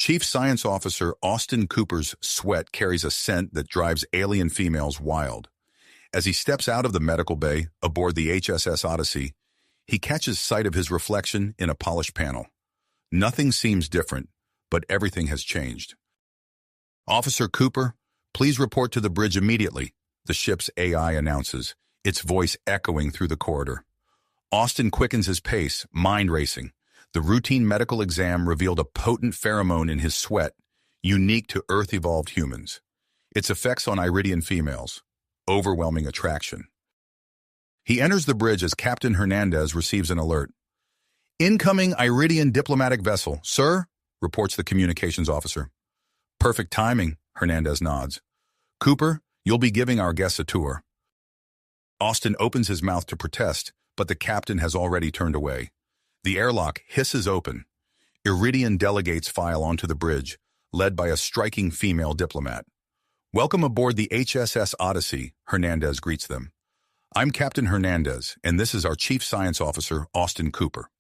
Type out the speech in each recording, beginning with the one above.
Chief Science Officer Austin Cooper's sweat carries a scent that drives alien females wild. As he steps out of the medical bay aboard the HSS Odyssey, he catches sight of his reflection in a polished panel. Nothing seems different, but everything has changed. "Officer Cooper, please report to the bridge immediately," the ship's AI announces, its voice echoing through the corridor. Austin quickens his pace, mind racing. The routine medical exam revealed a potent pheromone in his sweat, unique to Earth-evolved humans. Its effects on Iridian females: overwhelming attraction. He enters the bridge as Captain Hernandez receives an alert. "Incoming Iridian diplomatic vessel, sir," reports the communications officer. "Perfect timing," Hernandez nods. "Cooper, you'll be giving our guests a tour." Austin opens his mouth to protest, but the captain has already turned away. The airlock hisses open. Iridian delegates file onto the bridge, led by a striking female diplomat. "Welcome aboard the HSS Odyssey," Hernandez greets them. "I'm Captain Hernandez, and this is our Chief Science Officer, Austin Cooper."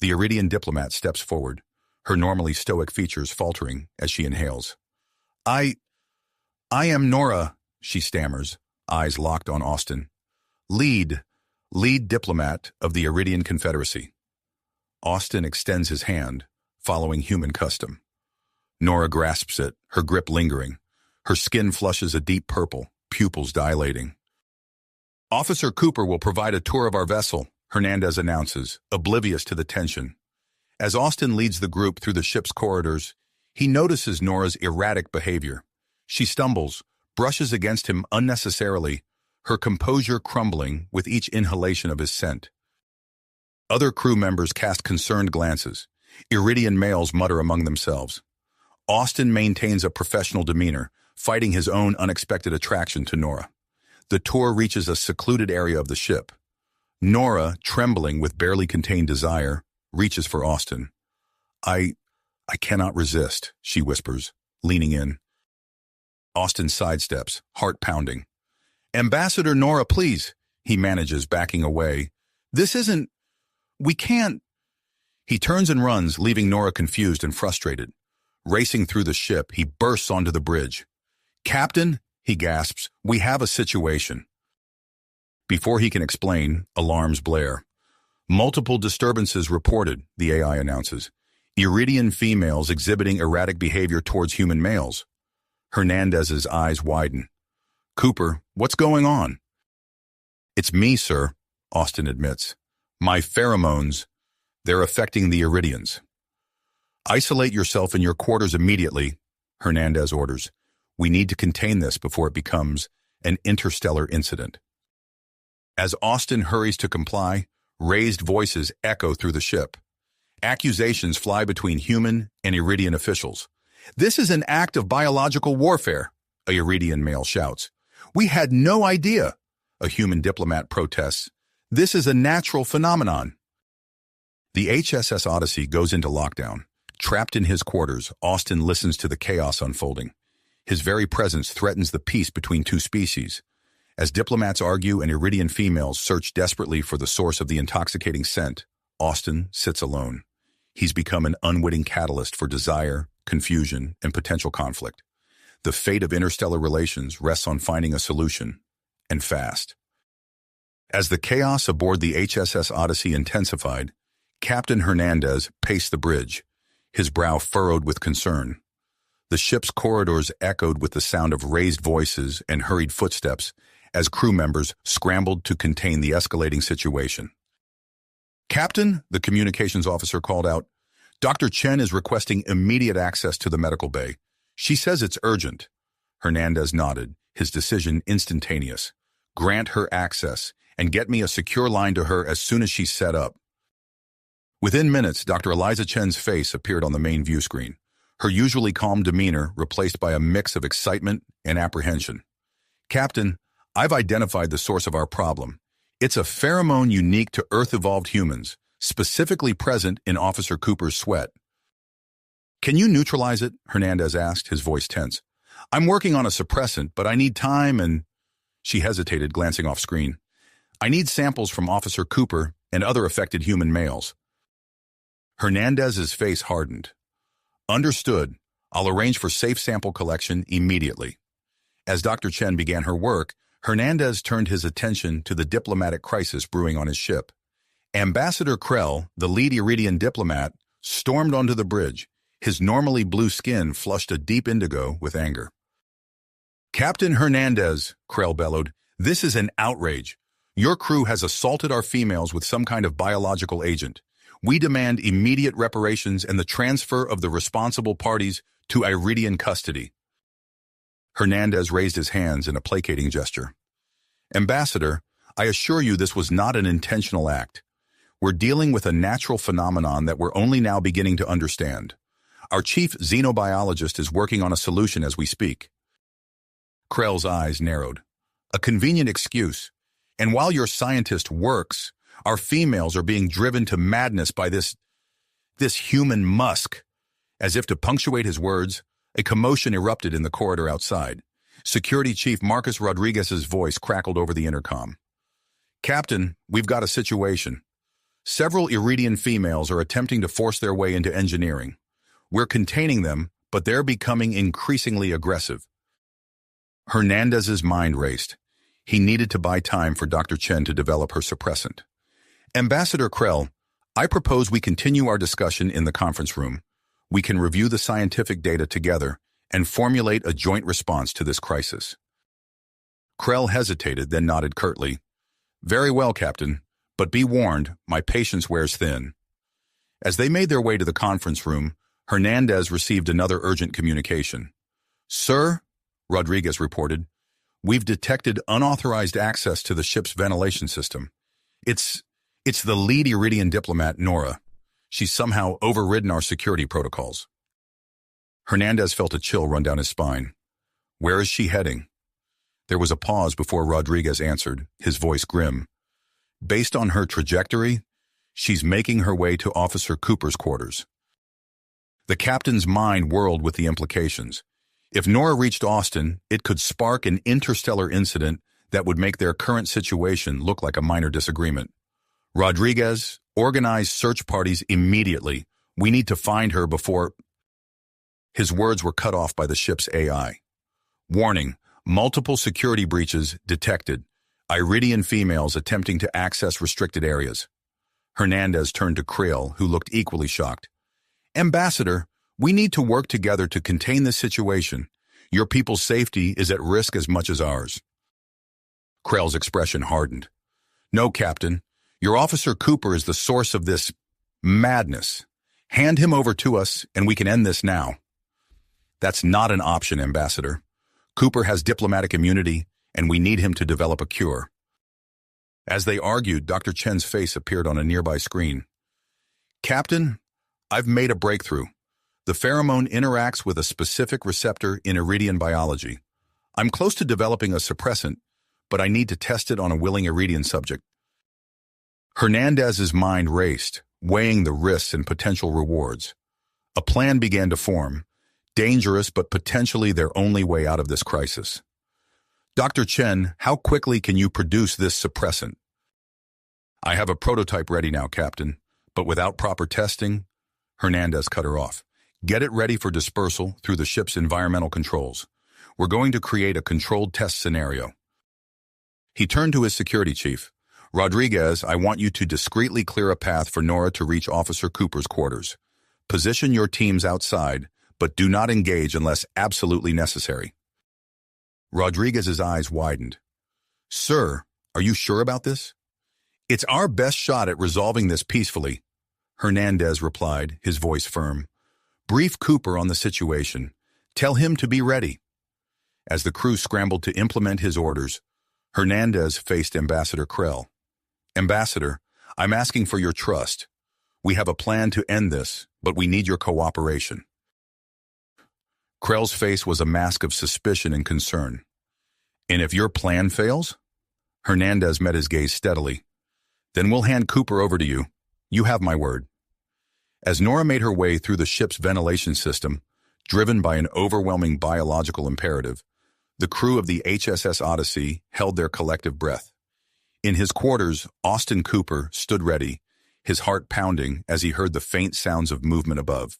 The Iridian diplomat steps forward, her normally stoic features faltering as she inhales. I am Nora," she stammers, eyes locked on Austin. Lead diplomat of the Iridian Confederacy." Austin extends his hand, following human custom. Nora grasps it, her grip lingering. Her skin flushes a deep purple, pupils dilating. "Officer Cooper will provide a tour of our vessel," Hernandez announces, oblivious to the tension. As Austin leads the group through the ship's corridors, he notices Nora's erratic behavior. She stumbles, brushes against him unnecessarily, her composure crumbling with each inhalation of his scent. Other crew members cast concerned glances. Iridian males mutter among themselves. Austin maintains a professional demeanor, fighting his own unexpected attraction to Nora. The tour reaches a secluded area of the ship. Nora, trembling with barely contained desire, reaches for Austin. I cannot resist," she whispers, leaning in. Austin sidesteps, heart pounding. "Ambassador Nora, please," he manages, backing away. We can't." He turns and runs, leaving Nora confused and frustrated. Racing through the ship, he bursts onto the bridge. "Captain," he gasps, "we have a situation." Before he can explain, alarms blare. "Multiple disturbances reported," the AI announces. "Iridian females exhibiting erratic behavior towards human males." Hernandez's eyes widen. "Cooper, what's going on?" "It's me, sir," Austin admits. "My pheromones, they're affecting the Iridians." "Isolate yourself in your quarters immediately," Hernandez orders. "We need to contain this before it becomes an interstellar incident." As Austin hurries to comply, raised voices echo through the ship. Accusations fly between human and Iridian officials. "This is an act of biological warfare," a Iridian male shouts. "We had no idea," a human diplomat protests. "This is a natural phenomenon." The HSS Odyssey goes into lockdown. Trapped in his quarters, Austin listens to the chaos unfolding. His very presence threatens the peace between two species. As diplomats argue and Iridian females search desperately for the source of the intoxicating scent, Austin sits alone. He's become an unwitting catalyst for desire, confusion, and potential conflict. The fate of interstellar relations rests on finding a solution, and fast. As the chaos aboard the HSS Odyssey intensified, Captain Hernandez paced the bridge, his brow furrowed with concern. The ship's corridors echoed with the sound of raised voices and hurried footsteps as crew members scrambled to contain the escalating situation. "Captain," the communications officer called out, "Dr. Chen is requesting immediate access to the medical bay. She says it's urgent." Hernandez nodded, his decision instantaneous. "Grant her access, and get me a secure line to her as soon as she's set up." Within minutes, Dr. Eliza Chen's face appeared on the main view screen, her usually calm demeanor replaced by a mix of excitement and apprehension. "Captain, I've identified the source of our problem. It's a pheromone unique to Earth-evolved humans, specifically present in Officer Cooper's sweat." "Can you neutralize it?" Hernandez asked, his voice tense. "I'm working on a suppressant, but I need time and—" She hesitated, glancing off screen. "I need samples from Officer Cooper and other affected human males." Hernandez's face hardened. Understood. I'll arrange for safe sample collection immediately. As Dr. Chen began her work, Hernandez turned his attention to the diplomatic crisis brewing on his ship. Ambassador Krell, the lead Iridian diplomat, stormed onto the bridge. His normally blue skin flushed a deep indigo with anger. "Captain Hernandez," Krell bellowed, "this is an outrage. Your crew has assaulted our females with some kind of biological agent. We demand immediate reparations and the transfer of the responsible parties to Iridian custody." Hernandez raised his hands in a placating gesture. "Ambassador, I assure you this was not an intentional act. We're dealing with a natural phenomenon that we're only now beginning to understand. Our chief xenobiologist is working on a solution as we speak." Krell's eyes narrowed. "A convenient excuse. And while your scientist works, our females are being driven to madness by this human musk." As if to punctuate his words, a commotion erupted in the corridor outside. Security Chief Marcus Rodriguez's voice crackled over the intercom. "Captain, we've got a situation. Several Iridian females are attempting to force their way into engineering. We're containing them, but they're becoming increasingly aggressive." Hernandez's mind raced. He needed to buy time for Dr. Chen to develop her suppressant. "Ambassador Krell, I propose we continue our discussion in the conference room. We can review the scientific data together and formulate a joint response to this crisis." Krell hesitated, then nodded curtly. "Very well, Captain, but be warned, my patience wears thin." As they made their way to the conference room, Hernandez received another urgent communication. "Sir," Rodriguez reported, "we've detected unauthorized access to the ship's ventilation system. It's the lead Iridian diplomat, Nora. She's somehow overridden our security protocols." Hernandez felt a chill run down his spine. "Where is she heading?" There was a pause before Rodriguez answered, his voice grim. "Based on her trajectory, she's making her way to Officer Cooper's quarters." The captain's mind whirled with the implications. If Nora reached Austin, it could spark an interstellar incident that would make their current situation look like a minor disagreement. "Rodriguez, organize search parties immediately. We need to find her before—" His words were cut off by the ship's AI. "Warning, multiple security breaches detected. Iridian females attempting to access restricted areas." Hernandez turned to Krell, who looked equally shocked. "Ambassador, we need to work together to contain this situation. Your people's safety is at risk as much as ours." Krell's expression hardened. "No, Captain. Your Officer Cooper is the source of this madness. Hand him over to us, and we can end this now." "That's not an option, Ambassador. Cooper has diplomatic immunity, and we need him to develop a cure." As they argued, Dr. Chen's face appeared on a nearby screen. "Captain, I've made a breakthrough. The pheromone interacts with a specific receptor in Iridian biology. I'm close to developing a suppressant, but I need to test it on a willing Iridian subject." Hernandez's mind raced, weighing the risks and potential rewards. A plan began to form, dangerous but potentially their only way out of this crisis. "Dr. Chen, how quickly can you produce this suppressant?" "I have a prototype ready now, Captain, but without proper testing—" Hernandez cut her off. "Get it ready for dispersal through the ship's environmental controls. We're going to create a controlled test scenario." He turned to his security chief. "Rodriguez, I want you to discreetly clear a path for Nora to reach Officer Cooper's quarters. Position your teams outside, but do not engage unless absolutely necessary." Rodriguez's eyes widened. "Sir, are you sure about this?" "It's our best shot at resolving this peacefully," Hernandez replied, his voice firm. "Brief Cooper on the situation. Tell him to be ready." As the crew scrambled to implement his orders, Hernandez faced Ambassador Krell. "Ambassador, I'm asking for your trust. We have a plan to end this, but we need your cooperation." Krell's face was a mask of suspicion and concern. "And if your plan fails?" Hernandez met his gaze steadily. "Then we'll hand Cooper over to you. You have my word." As Nora made her way through the ship's ventilation system, driven by an overwhelming biological imperative, the crew of the HSS Odyssey held their collective breath. In his quarters, Austin Cooper stood ready, his heart pounding as he heard the faint sounds of movement above.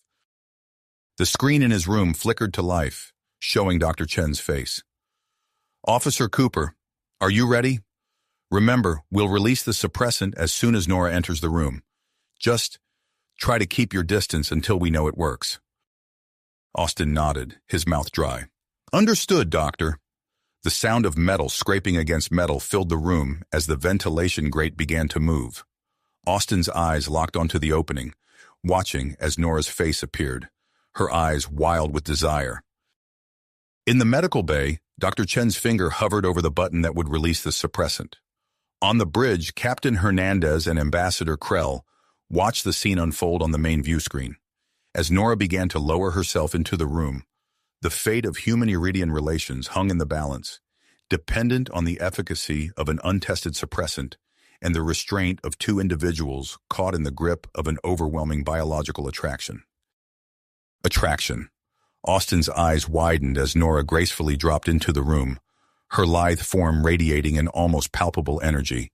The screen in his room flickered to life, showing Dr. Chen's face. "Officer Cooper, are you ready? Remember, we'll release the suppressant as soon as Nora enters the room. Just try to keep your distance until we know it works." Austin nodded, his mouth dry. "Understood, Doctor." The sound of metal scraping against metal filled the room as the ventilation grate began to move. Austin's eyes locked onto the opening, watching as Nora's face appeared, her eyes wild with desire. In the medical bay, Dr. Chen's finger hovered over the button that would release the suppressant. On the bridge, Captain Hernandez and Ambassador Krell watched the scene unfold on the main view screen. As Nora began to lower herself into the room, the fate of human-Iridian relations hung in the balance, dependent on the efficacy of an untested suppressant and the restraint of two individuals caught in the grip of an overwhelming biological attraction. Attraction. Austin's eyes widened as Nora gracefully dropped into the room, her lithe form radiating an almost palpable energy.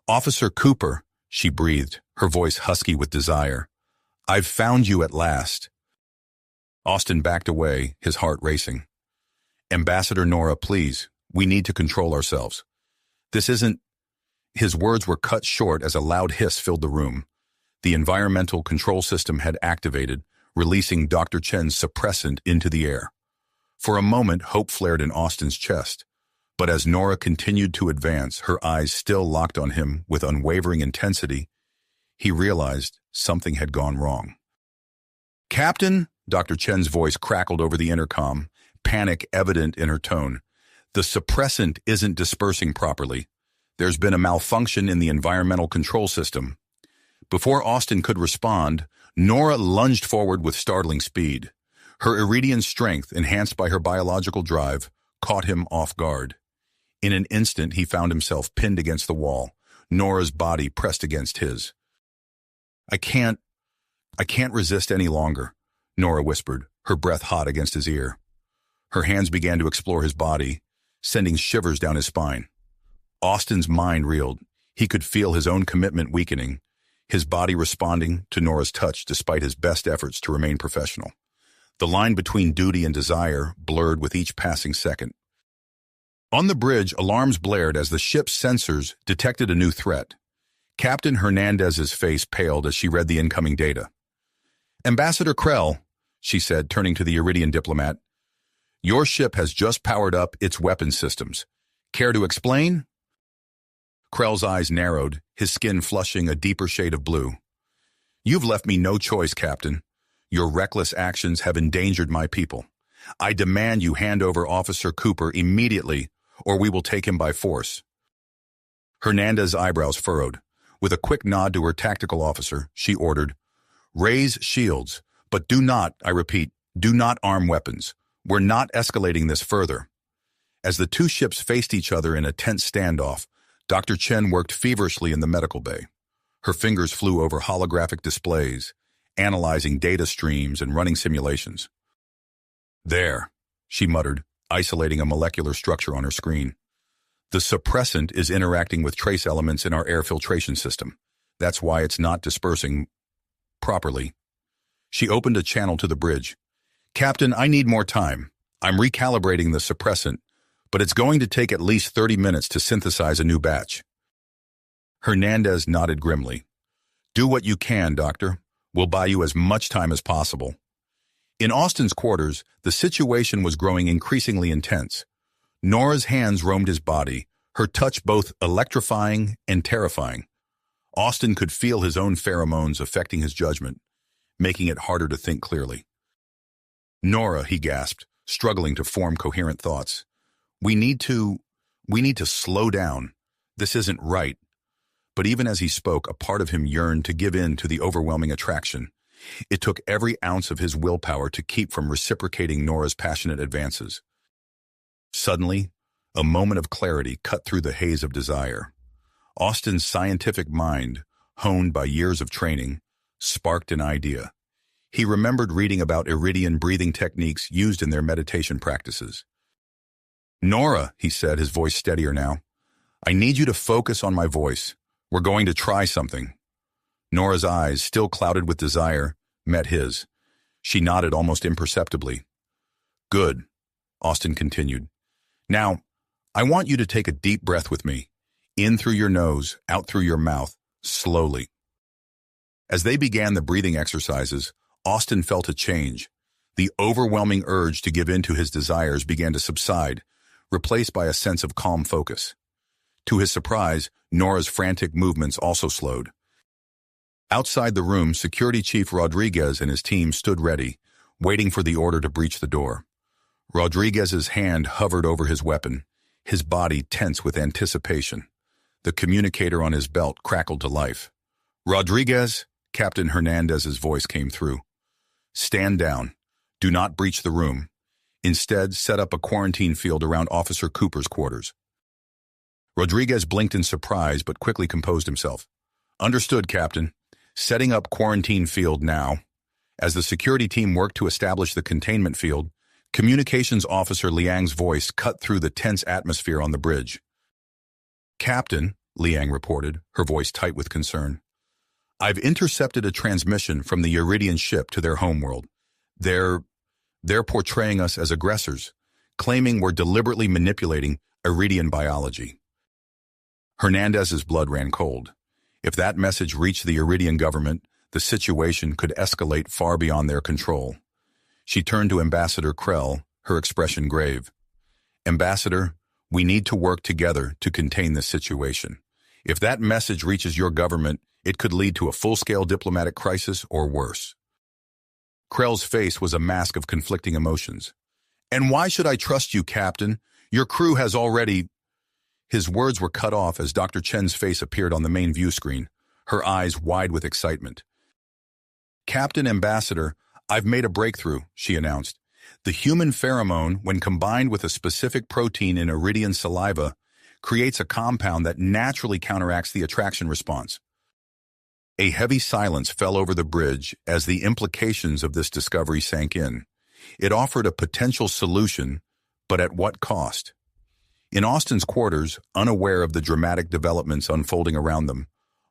"Officer Cooper," she breathed, her voice husky with desire. "I've found you at last." Austin backed away, his heart racing. "Ambassador Nora, please, we need to control ourselves. This isn't—" His words were cut short as a loud hiss filled the room. The environmental control system had activated, releasing Dr. Chen's suppressant into the air. For a moment, hope flared in Austin's chest. But as Nora continued to advance, her eyes still locked on him with unwavering intensity, he realized something had gone wrong. "Captain," Dr. Chen's voice crackled over the intercom, panic evident in her tone. "The suppressant isn't dispersing properly. There's been a malfunction in the environmental control system." Before Austin could respond, Nora lunged forward with startling speed. Her Iridian strength, enhanced by her biological drive, caught him off guard. In an instant, he found himself pinned against the wall, Nora's body pressed against his. I can't resist any longer," Nora whispered, her breath hot against his ear. Her hands began to explore his body, sending shivers down his spine. Austin's mind reeled. He could feel his own commitment weakening, his body responding to Nora's touch despite his best efforts to remain professional. The line between duty and desire blurred with each passing second. On the bridge, alarms blared as the ship's sensors detected a new threat. Captain Hernandez's face paled as she read the incoming data. "Ambassador Krell," she said, turning to the Iridian diplomat, "your ship has just powered up its weapon systems. Care to explain?" Krell's eyes narrowed, his skin flushing a deeper shade of blue. "You've left me no choice, Captain. Your reckless actions have endangered my people. I demand you hand over Officer Cooper immediately, or we will take him by force." Hernandez's eyebrows furrowed. With a quick nod to her tactical officer, she ordered, "Raise shields, but do not, I repeat, do not arm weapons. We're not escalating this further." As the two ships faced each other in a tense standoff, Dr. Chen worked feverishly in the medical bay. Her fingers flew over holographic displays, analyzing data streams and running simulations. "There," she muttered, isolating a molecular structure on her screen. "The suppressant is interacting with trace elements in our air filtration system. That's why it's not dispersing properly." She opened a channel to the bridge. "Captain, I need more time. I'm recalibrating the suppressant, but it's going to take at least 30 minutes to synthesize a new batch." Hernandez nodded grimly. "Do what you can, Doctor. We'll buy you as much time as possible." In Austin's quarters, the situation was growing increasingly intense. Nora's hands roamed his body, her touch both electrifying and terrifying. Austin could feel his own pheromones affecting his judgment, making it harder to think clearly. "Nora," he gasped, struggling to form coherent thoughts. We need to slow down. This isn't right." But even as he spoke, a part of him yearned to give in to the overwhelming attraction. It took every ounce of his willpower to keep from reciprocating Nora's passionate advances. Suddenly, a moment of clarity cut through the haze of desire. Austin's scientific mind, honed by years of training, sparked an idea. He remembered reading about Iridian breathing techniques used in their meditation practices. "Nora," he said, his voice steadier now, "I need you to focus on my voice. We're going to try something." Nora's eyes, still clouded with desire, met his. She nodded almost imperceptibly. Good, Austin continued. Now, I want you to take a deep breath with me. In through your nose, out through your mouth, slowly. As they began the breathing exercises, Austin felt a change. The overwhelming urge to give in to his desires began to subside, replaced by a sense of calm focus. To his surprise, Nora's frantic movements also slowed. Outside the room, Security Chief Rodriguez and his team stood ready, waiting for the order to breach the door. Rodriguez's hand hovered over his weapon, his body tense with anticipation. The communicator on his belt crackled to life. Rodriguez, Captain Hernandez's voice came through. Stand down. Do not breach the room. Instead, set up a quarantine field around Officer Cooper's quarters. Rodriguez blinked in surprise but quickly composed himself. Understood, Captain. Setting up quarantine field now. As the security team worked to establish the containment field, Communications Officer Liang's voice cut through the tense atmosphere on the bridge. Captain, Liang reported, her voice tight with concern. I've intercepted a transmission from the Iridian ship to their homeworld. They're portraying us as aggressors, claiming we're deliberately manipulating Iridian biology. Hernandez's blood ran cold. If that message reached the Iridian government, the situation could escalate far beyond their control. She turned to Ambassador Krell, her expression grave. Ambassador, we need to work together to contain this situation. If that message reaches your government, it could lead to a full-scale diplomatic crisis or worse. Krell's face was a mask of conflicting emotions. And why should I trust you, Captain? Your crew has already... His words were cut off as Dr. Chen's face appeared on the main view screen, her eyes wide with excitement. Captain Ambassador, I've made a breakthrough, she announced. The human pheromone, when combined with a specific protein in Iridian saliva, creates a compound that naturally counteracts the attraction response. A heavy silence fell over the bridge as the implications of this discovery sank in. It offered a potential solution, but at what cost? In Austin's quarters, unaware of the dramatic developments unfolding around them,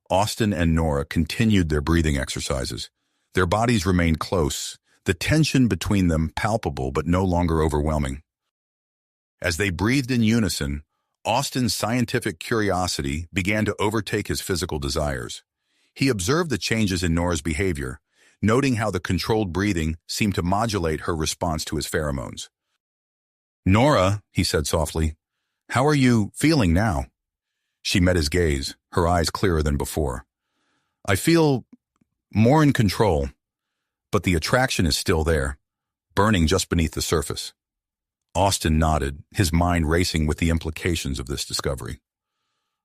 Austin and Nora continued their breathing exercises. Their bodies remained close, the tension between them palpable but no longer overwhelming. As they breathed in unison, Austin's scientific curiosity began to overtake his physical desires. He observed the changes in Nora's behavior, noting how the controlled breathing seemed to modulate her response to his pheromones. Nora, he said softly, how are you feeling now? She met his gaze, her eyes clearer than before. I feel more in control, but the attraction is still there, burning just beneath the surface. Austin nodded, his mind racing with the implications of this discovery.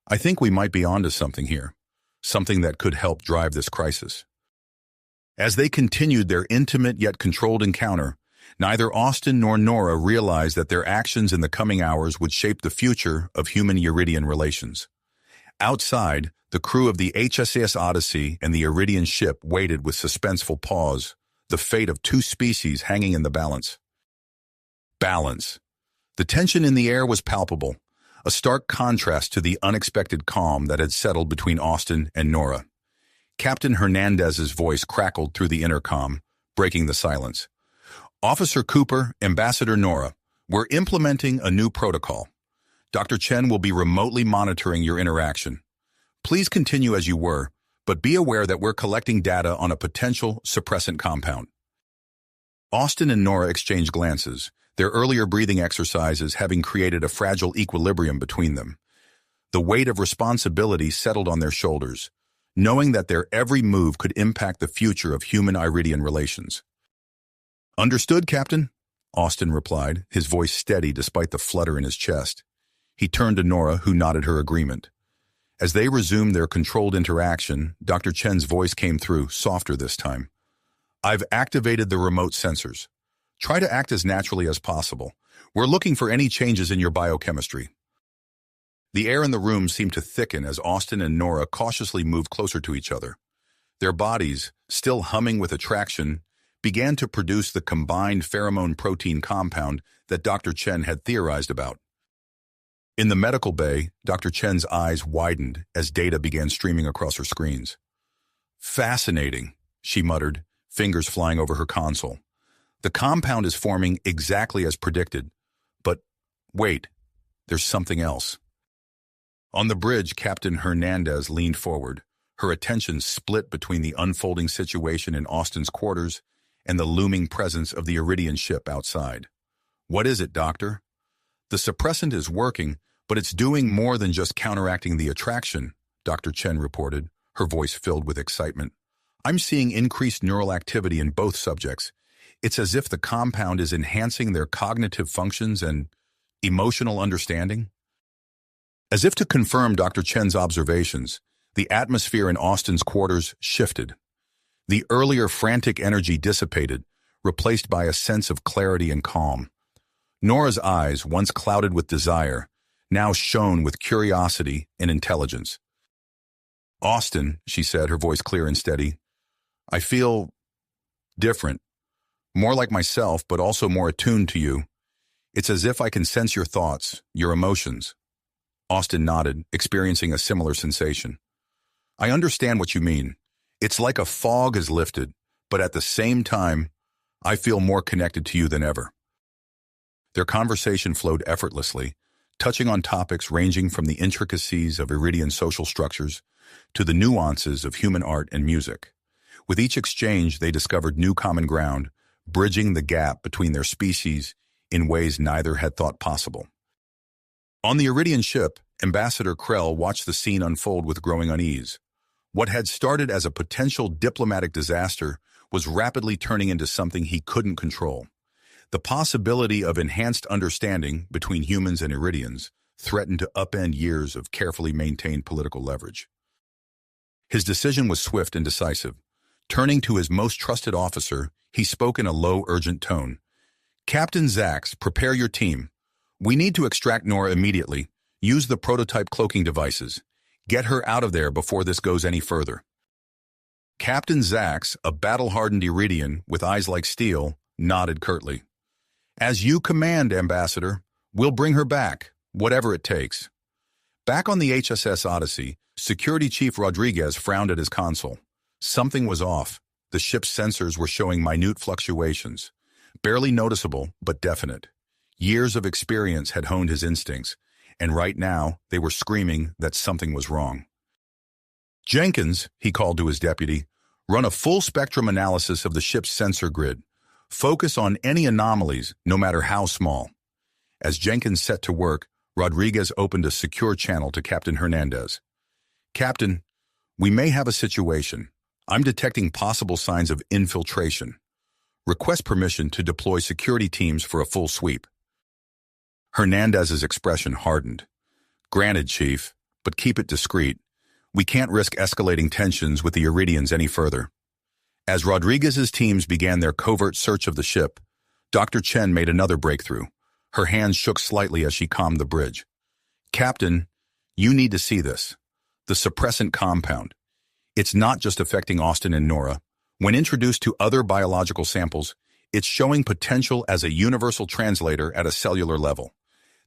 I think we might be onto something here, something that could help drive this crisis. As they continued their intimate yet controlled encounter, neither Austin nor Nora realized that their actions in the coming hours would shape the future of human-Iridian relations. Outside, the crew of the HSS Odyssey and the Iridian ship waited with suspenseful pause, the fate of two species hanging in the balance. Balance. The tension in the air was palpable, a stark contrast to the unexpected calm that had settled between Austin and Nora. Captain Hernandez's voice crackled through the intercom, breaking the silence. Officer Cooper, Ambassador Nora, we're implementing a new protocol. Dr. Chen will be remotely monitoring your interaction. Please continue as you were, but be aware that we're collecting data on a potential suppressant compound. Austin and Nora exchanged glances, their earlier breathing exercises having created a fragile equilibrium between them. The weight of responsibility settled on their shoulders, knowing that their every move could impact the future of human-Iridian relations. Understood, Captain, Austin replied, his voice steady despite the flutter in his chest. He turned to Nora, who nodded her agreement. As they resumed their controlled interaction, Dr. Chen's voice came through, softer this time. I've activated the remote sensors. Try to act as naturally as possible. We're looking for any changes in your biochemistry. The air in the room seemed to thicken as Austin and Nora cautiously moved closer to each other. Their bodies, still humming with attraction, began to produce the combined pheromone protein compound that Dr. Chen had theorized about. In the medical bay, Dr. Chen's eyes widened as data began streaming across her screens. Fascinating, she muttered, fingers flying over her console. The compound is forming exactly as predicted. But wait, there's something else. On the bridge, Captain Hernandez leaned forward, her attention split between the unfolding situation in Austin's quarters and the looming presence of the Iridian ship outside. What is it, Doctor? The suppressant is working, but it's doing more than just counteracting the attraction, Dr. Chen reported, her voice filled with excitement. I'm seeing increased neural activity in both subjects. It's as if the compound is enhancing their cognitive functions and emotional understanding. As if to confirm Dr. Chen's observations, the atmosphere in Austin's quarters shifted. The earlier frantic energy dissipated, replaced by a sense of clarity and calm. Nora's eyes, once clouded with desire, now shone with curiosity and intelligence. Austin, she said, her voice clear and steady, I feel different, more like myself, but also more attuned to you. It's as if I can sense your thoughts, your emotions. Austin nodded, experiencing a similar sensation. I understand what you mean. It's like a fog is lifted, but at the same time, I feel more connected to you than ever. Their conversation flowed effortlessly, touching on topics ranging from the intricacies of Iridian social structures to the nuances of human art and music. With each exchange, they discovered new common ground, bridging the gap between their species in ways neither had thought possible. On the Iridian ship, Ambassador Krell watched the scene unfold with growing unease. What had started as a potential diplomatic disaster was rapidly turning into something he couldn't control. The possibility of enhanced understanding between humans and Iridians threatened to upend years of carefully maintained political leverage. His decision was swift and decisive. Turning to his most trusted officer, he spoke in a low, urgent tone. Captain Zax, prepare your team. We need to extract Nora immediately. Use the prototype cloaking devices. Get her out of there before this goes any further. Captain Zax, a battle-hardened Iridian with eyes like steel, nodded curtly. As you command, Ambassador, we'll bring her back, whatever it takes. Back on the HSS Odyssey, Security Chief Rodriguez frowned at his console. Something was off. The ship's sensors were showing minute fluctuations, barely noticeable but definite. Years of experience had honed his instincts, and right now they were screaming that something was wrong. Jenkins, he called to his deputy, run a full-spectrum analysis of the ship's sensor grid. Focus on any anomalies, no matter how small. As Jenkins set to work, Rodriguez opened a secure channel to Captain Hernandez. Captain, we may have a situation. I'm detecting possible signs of infiltration. Request permission to deploy security teams for a full sweep. Hernandez's expression hardened. Granted, Chief, but keep it discreet. We can't risk escalating tensions with the Iridians any further. As Rodriguez's teams began their covert search of the ship, Dr. Chen made another breakthrough. Her hands shook slightly as she calmed the bridge. Captain, you need to see this. The suppressant compound. It's not just affecting Austin and Nora. When introduced to other biological samples, it's showing potential as a universal translator at a cellular level.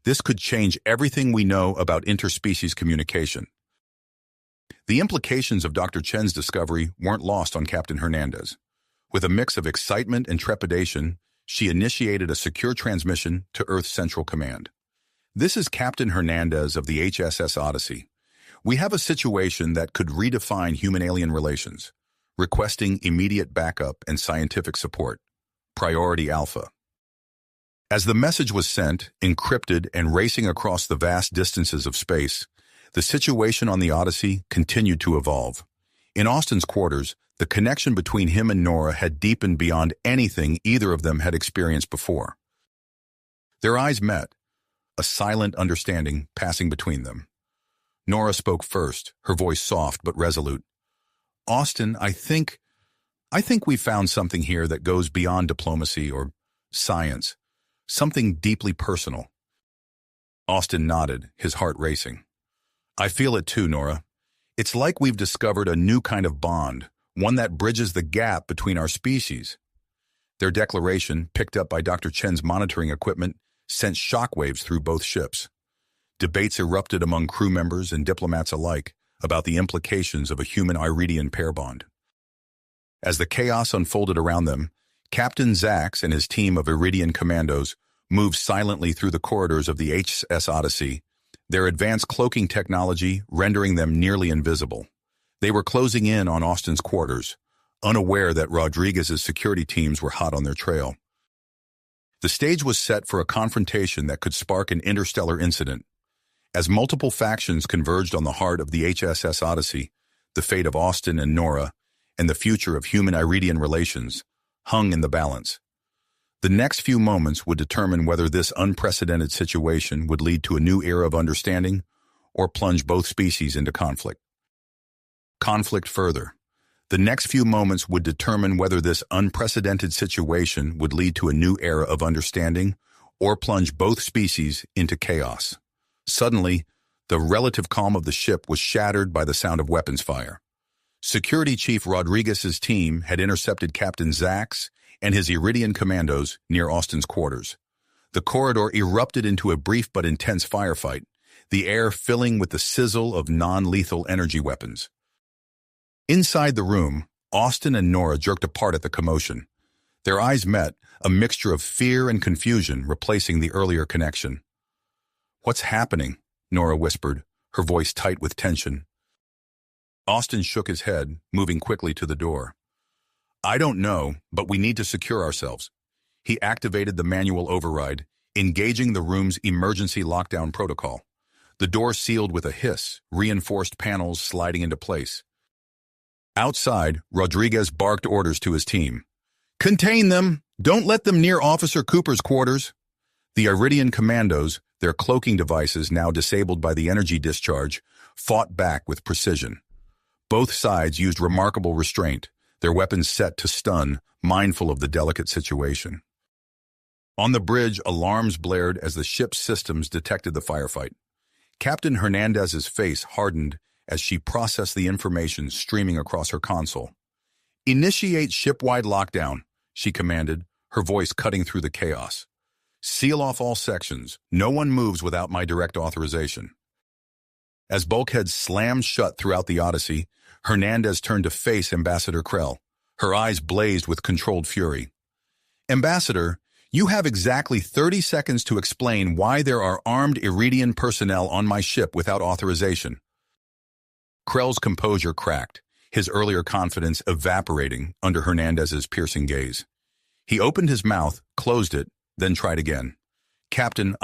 This could change everything we know about interspecies communication. The implications of Dr. Chen's discovery weren't lost on Captain Hernandez. With a mix of excitement and trepidation, she initiated a secure transmission to Earth's Central Command. This is Captain Hernandez of the HSS Odyssey. We have a situation that could redefine human-alien relations, requesting immediate backup and scientific support. Priority Alpha. As the message was sent, encrypted and racing across the vast distances of space, the situation on the Odyssey continued to evolve. In Austin's quarters, the connection between him and Nora had deepened beyond anything either of them had experienced before. Their eyes met, a silent understanding passing between them. Nora spoke first, her voice soft but resolute. Austin, I think we found something here that goes beyond diplomacy or science, something deeply personal. Austin nodded, his heart racing. I feel it too, Nora. It's like we've discovered a new kind of bond, one that bridges the gap between our species. Their declaration, picked up by Dr. Chen's monitoring equipment, sent shockwaves through both ships. Debates erupted among crew members and diplomats alike about the implications of a human-Iridian pair bond. As the chaos unfolded around them, Captain Zax and his team of Iridian commandos moved silently through the corridors of the HSS Odyssey, their advanced cloaking technology rendering them nearly invisible. They were closing in on Austin's quarters, unaware that Rodriguez's security teams were hot on their trail. The stage was set for a confrontation that could spark an interstellar incident. As multiple factions converged on the heart of the HSS Odyssey, the fate of Austin and Nora, and the future of human-Iridian relations, hung in the balance. The next few moments would determine whether this unprecedented situation would lead to a new era of understanding or plunge both species into conflict. Conflict further. The next few moments would determine whether this unprecedented situation would lead to a new era of understanding or plunge both species into chaos. Suddenly, the relative calm of the ship was shattered by the sound of weapons fire. Security Chief Rodriguez's team had intercepted Captain Zax and his Iridian commandos near Austin's quarters. The corridor erupted into a brief but intense firefight, the air filling with the sizzle of non-lethal energy weapons. Inside the room, Austin and Nora jerked apart at the commotion. Their eyes met, a mixture of fear and confusion replacing the earlier connection. "What's happening?" Nora whispered, her voice tight with tension. Austin shook his head, moving quickly to the door. "I don't know, but we need to secure ourselves." He activated the manual override, engaging the room's emergency lockdown protocol. The door sealed with a hiss, reinforced panels sliding into place. Outside, Rodriguez barked orders to his team. "Contain them! Don't let them near Officer Cooper's quarters!" The Iridian commandos, their cloaking devices now disabled by the energy discharge, fought back with precision. Both sides used remarkable restraint, their weapons set to stun, mindful of the delicate situation. On the bridge, alarms blared as the ship's systems detected the firefight. Captain Hernandez's face hardened as she processed the information streaming across her console. "Initiate ship-wide lockdown," she commanded, her voice cutting through the chaos. "Seal off all sections. No one moves without my direct authorization." As bulkheads slammed shut throughout the Odyssey, Hernandez turned to face Ambassador Krell. Her eyes blazed with controlled fury. "Ambassador, you have exactly 30 seconds to explain why there are armed Iridian personnel on my ship without authorization." Krell's composure cracked, his earlier confidence evaporating under Hernandez's piercing gaze. He opened his mouth, closed it, then tried again. "Captain,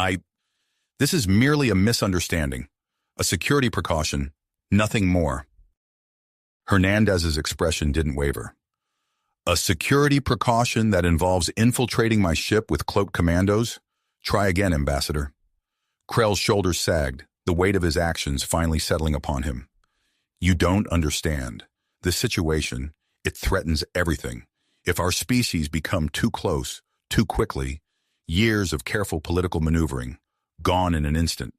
this is merely a misunderstanding. A security precaution, nothing more." Hernandez's expression didn't waver. "A security precaution that involves infiltrating my ship with cloaked commandos? Try again, Ambassador." Krell's shoulders sagged, the weight of his actions finally settling upon him. "You don't understand. This situation, it threatens everything. If our species become too close, too quickly, years of careful political maneuvering, gone in an instant."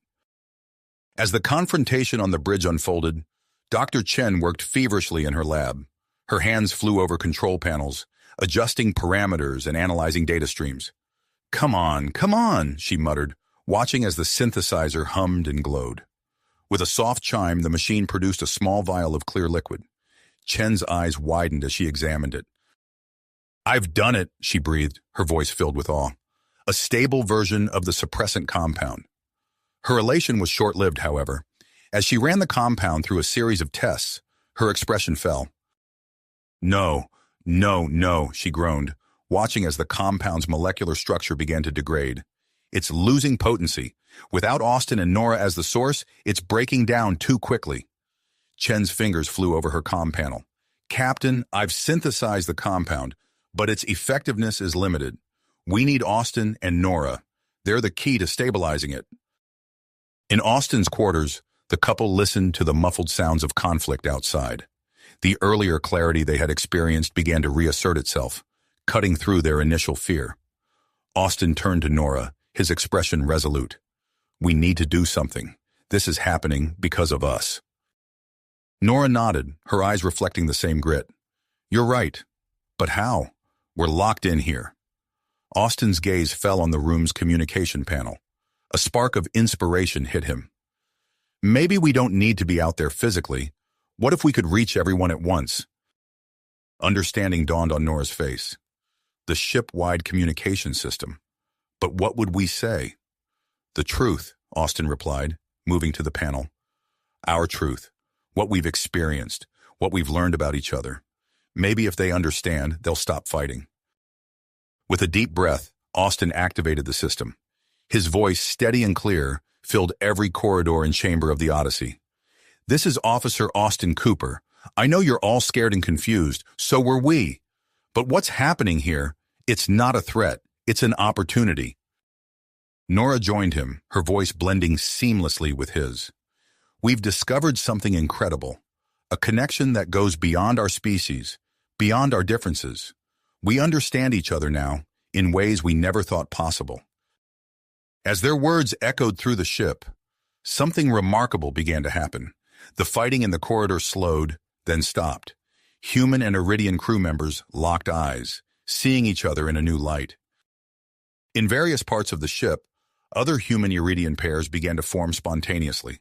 As the confrontation on the bridge unfolded, Dr. Chen worked feverishly in her lab. Her hands flew over control panels, adjusting parameters and analyzing data streams. Come on," she muttered, watching as the synthesizer hummed and glowed. With a soft chime, the machine produced a small vial of clear liquid. Chen's eyes widened as she examined it. "I've done it," she breathed, her voice filled with awe. "A stable version of the suppressant compound." Her elation was short-lived, however. As she ran the compound through a series of tests, her expression fell. No, she groaned, watching as the compound's molecular structure began to degrade. "It's losing potency. Without Austin and Nora as the source, it's breaking down too quickly." Chen's fingers flew over her comm panel. "Captain, I've synthesized the compound, but its effectiveness is limited. We need Austin and Nora. They're the key to stabilizing it." In Austin's quarters, the couple listened to the muffled sounds of conflict outside. The earlier clarity they had experienced began to reassert itself, cutting through their initial fear. Austin turned to Nora, his expression resolute. "We need to do something. This is happening because of us." Nora nodded, her eyes reflecting the same grit. "You're right. But how? We're locked in here." Austin's gaze fell on the room's communication panel. A spark of inspiration hit him. "Maybe we don't need to be out there physically. What if we could reach everyone at once?" Understanding dawned on Nora's face. The ship-wide communication system. But what would we say? The truth, Austin replied, moving to the panel. Our truth. What we've experienced. What we've learned about each other. Maybe if they understand, they'll stop fighting. With a deep breath, Austin activated the system. His voice, steady and clear, filled every corridor and chamber of the Odyssey. This is Officer Austin Cooper. I know you're all scared and confused, so were we. But what's happening here? It's not a threat. It's an opportunity. Nora joined him, her voice blending seamlessly with his. We've discovered something incredible. A connection that goes beyond our species, beyond our differences. We understand each other now, in ways we never thought possible. As their words echoed through the ship, something remarkable began to happen. The fighting in the corridor slowed, then stopped. Human and Iridian crew members locked eyes, seeing each other in a new light. In various parts of the ship, other human-Iridian pairs began to form spontaneously.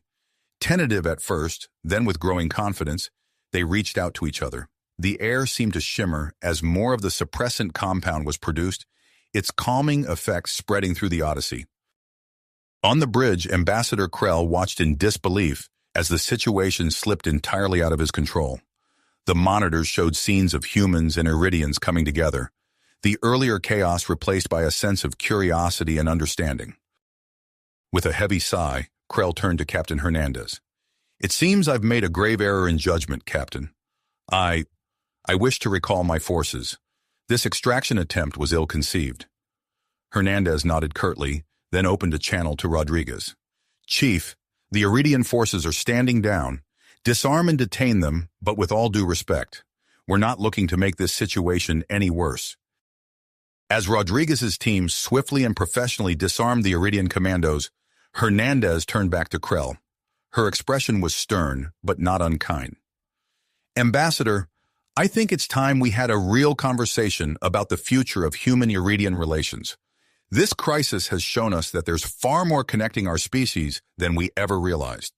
Tentative at first, then with growing confidence, they reached out to each other. The air seemed to shimmer as more of the suppressant compound was produced, its calming effects spreading through the Odyssey. On the bridge, Ambassador Krell watched in disbelief as the situation slipped entirely out of his control. The monitors showed scenes of humans and Iridians coming together, the earlier chaos replaced by a sense of curiosity and understanding. With a heavy sigh, Krell turned to Captain Hernandez. It seems I've made a grave error in judgment, Captain. I wish to recall my forces. This extraction attempt was ill-conceived. Hernandez nodded curtly, then opened a channel to Rodriguez. Chief, the Iridian forces are standing down. Disarm and detain them, but with all due respect. We're not looking to make this situation any worse. As Rodriguez's team swiftly and professionally disarmed the Iridian commandos, Hernandez turned back to Krell. Her expression was stern, but not unkind. Ambassador, I think it's time we had a real conversation about the future of human-Iridian relations. This crisis has shown us that there's far more connecting our species than we ever realized.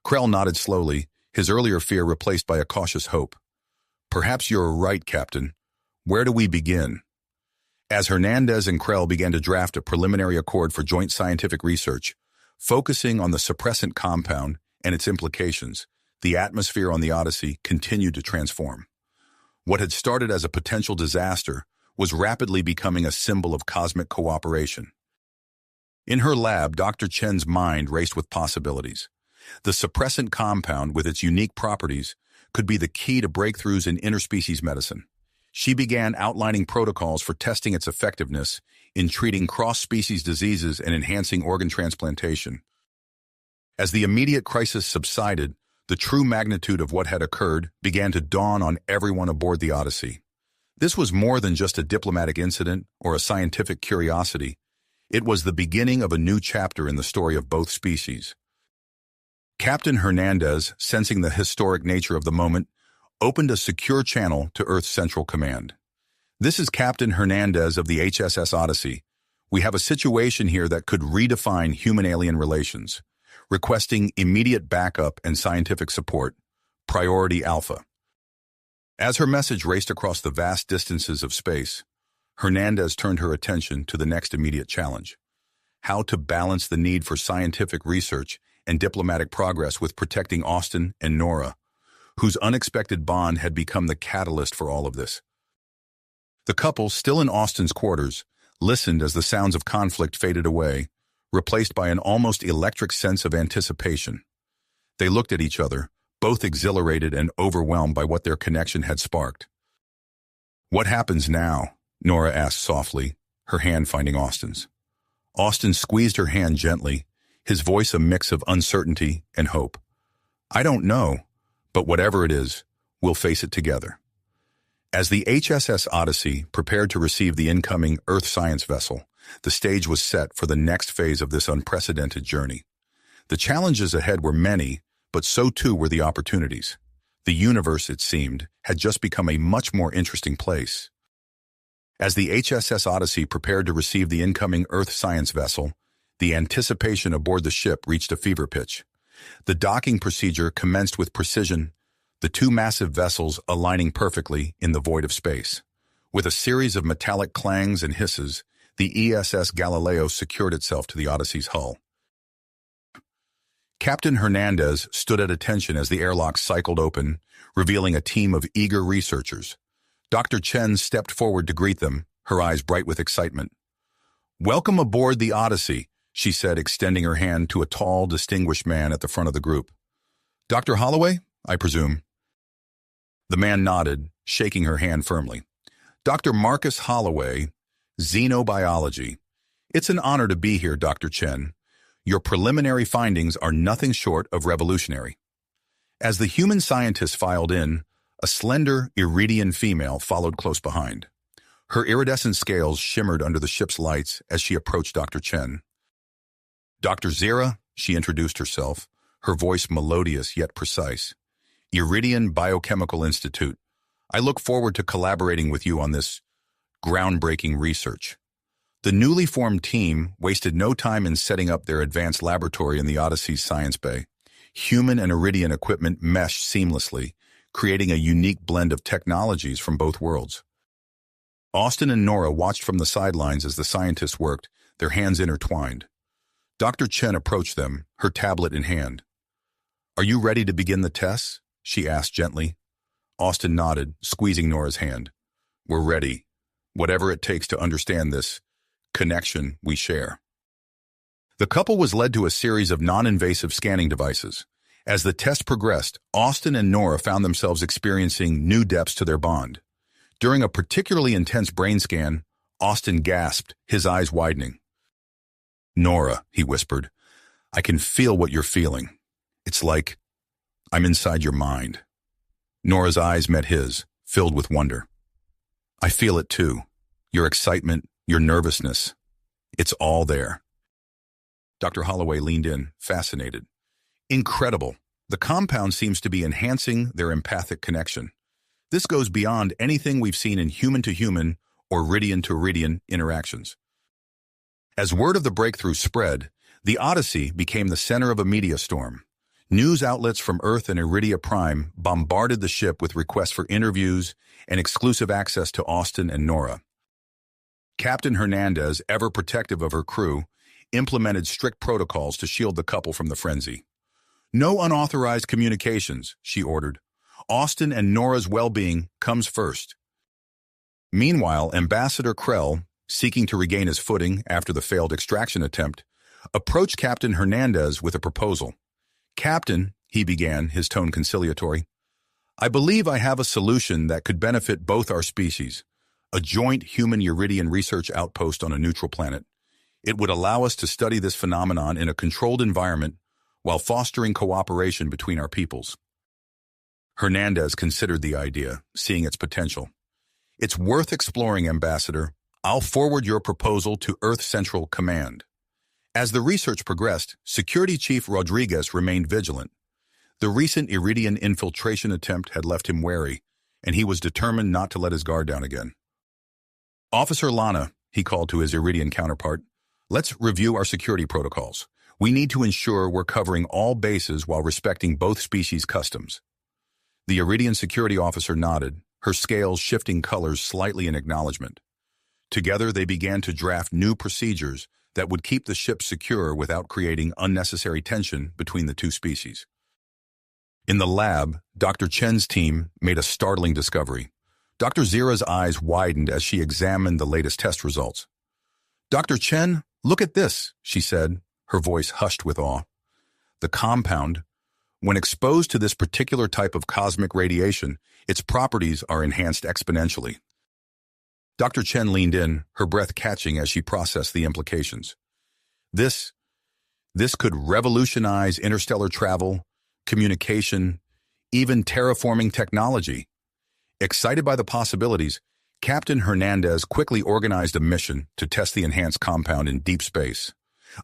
Krell nodded slowly, his earlier fear replaced by a cautious hope. Perhaps you're right, Captain. Where do we begin? As Hernandez and Krell began to draft a preliminary accord for joint scientific research, focusing on the suppressant compound and its implications, the atmosphere on the Odyssey continued to transform. What had started as a potential disaster was rapidly becoming a symbol of cosmic cooperation. In her lab, Dr. Chen's mind raced with possibilities. The suppressant compound, with its unique properties, could be the key to breakthroughs in interspecies medicine. She began outlining protocols for testing its effectiveness in treating cross-species diseases and enhancing organ transplantation. As the immediate crisis subsided, the true magnitude of what had occurred began to dawn on everyone aboard the Odyssey. This was more than just a diplomatic incident or a scientific curiosity. It was the beginning of a new chapter in the story of both species. Captain Hernandez, sensing the historic nature of the moment, opened a secure channel to Earth's Central Command. This is Captain Hernandez of the HSS Odyssey. We have a situation here that could redefine human-alien relations. Requesting immediate backup and scientific support. Priority Alpha. As her message raced across the vast distances of space, Hernandez turned her attention to the next immediate challenge. How to balance the need for scientific research and diplomatic progress with protecting Austin and Nora, whose unexpected bond had become the catalyst for all of this. The couple, still in Austin's quarters, listened as the sounds of conflict faded away, replaced by an almost electric sense of anticipation. They looked at each other, both exhilarated and overwhelmed by what their connection had sparked. What happens now? Nora asked softly, her hand finding Austin's. Austin squeezed her hand gently, his voice a mix of uncertainty and hope. I don't know, but whatever it is, we'll face it together. As the HSS Odyssey prepared to receive the incoming Earth science vessel, the stage was set for the next phase of this unprecedented journey. The challenges ahead were many, but so too were the opportunities. The universe, it seemed, had just become a much more interesting place. As the HSS Odyssey prepared to receive the incoming Earth science vessel, the anticipation aboard the ship reached a fever pitch. The docking procedure commenced with precision, the two massive vessels aligning perfectly in the void of space. With a series of metallic clangs and hisses, the ESS Galileo secured itself to the Odyssey's hull. Captain Hernandez stood at attention as the airlock cycled open, revealing a team of eager researchers. Dr. Chen stepped forward to greet them, her eyes bright with excitement. "Welcome aboard the Odyssey," she said, extending her hand to a tall, distinguished man at the front of the group. "Dr. Holloway, I presume?" The man nodded, shaking her hand firmly. "Dr. Marcus Holloway, Xenobiology. It's an honor to be here, Dr. Chen. Your preliminary findings are nothing short of revolutionary." As the human scientists filed in, a slender, Iridian female followed close behind. Her iridescent scales shimmered under the ship's lights as she approached Dr. Chen. "Dr. Zira," she introduced herself, her voice melodious yet precise. "Iridian Biochemical Institute. I look forward to collaborating with you on this groundbreaking research." The newly formed team wasted no time in setting up their advanced laboratory in the Odyssey's science bay. Human and Iridian equipment meshed seamlessly, creating a unique blend of technologies from both worlds. Austin and Nora watched from the sidelines as the scientists worked, their hands intertwined. Dr. Chen approached them, her tablet in hand. "Are you ready to begin the tests?" she asked gently. Austin nodded, squeezing Nora's hand. "We're ready. Whatever it takes to understand this connection we share." The couple was led to a series of non-invasive scanning devices. As the test progressed, Austin and Nora found themselves experiencing new depths to their bond. During a particularly intense brain scan, Austin gasped, his eyes widening. "Nora," he whispered, "I can feel what you're feeling. It's like I'm inside your mind." Nora's eyes met his, filled with wonder. "I feel it too. Your excitement, your nervousness. It's all there." Dr. Holloway leaned in, fascinated. "Incredible. The compound seems to be enhancing their empathic connection. This goes beyond anything we've seen in human-to-human or Iridian-to-Iridian interactions." As word of the breakthrough spread, the Odyssey became the center of a media storm. News outlets from Earth and Iridia Prime bombarded the ship with requests for interviews and exclusive access to Austin and Nora. Captain Hernandez, ever protective of her crew, implemented strict protocols to shield the couple from the frenzy. "No unauthorized communications," she ordered. "Austin and Nora's well-being comes first." Meanwhile, Ambassador Krell, seeking to regain his footing after the failed extraction attempt, approached Captain Hernandez with a proposal. "Captain," he began, his tone conciliatory, "I believe I have a solution that could benefit both our species, a joint human-Iridian research outpost on a neutral planet. It would allow us to study this phenomenon in a controlled environment while fostering cooperation between our peoples." Hernandez considered the idea, seeing its potential. "It's worth exploring, Ambassador. I'll forward your proposal to Earth Central Command." As the research progressed, Security Chief Rodriguez remained vigilant. The recent Iridian infiltration attempt had left him wary, and he was determined not to let his guard down again. "Officer Lana," he called to his Iridian counterpart, "let's review our security protocols. We need to ensure we're covering all bases while respecting both species' customs." The Iridian security officer nodded, her scales shifting colors slightly in acknowledgement. Together, they began to draft new procedures that would keep the ship secure without creating unnecessary tension between the two species. In the lab, Dr. Chen's team made a startling discovery. Dr. Zira's eyes widened as she examined the latest test results. "Dr. Chen, look at this," she said, her voice hushed with awe. "The compound, when exposed to this particular type of cosmic radiation, its properties are enhanced exponentially." Dr. Chen leaned in, her breath catching as she processed the implications. This could revolutionize interstellar travel, communication, even terraforming technology. Excited by the possibilities, Captain Hernandez quickly organized a mission to test the enhanced compound in deep space.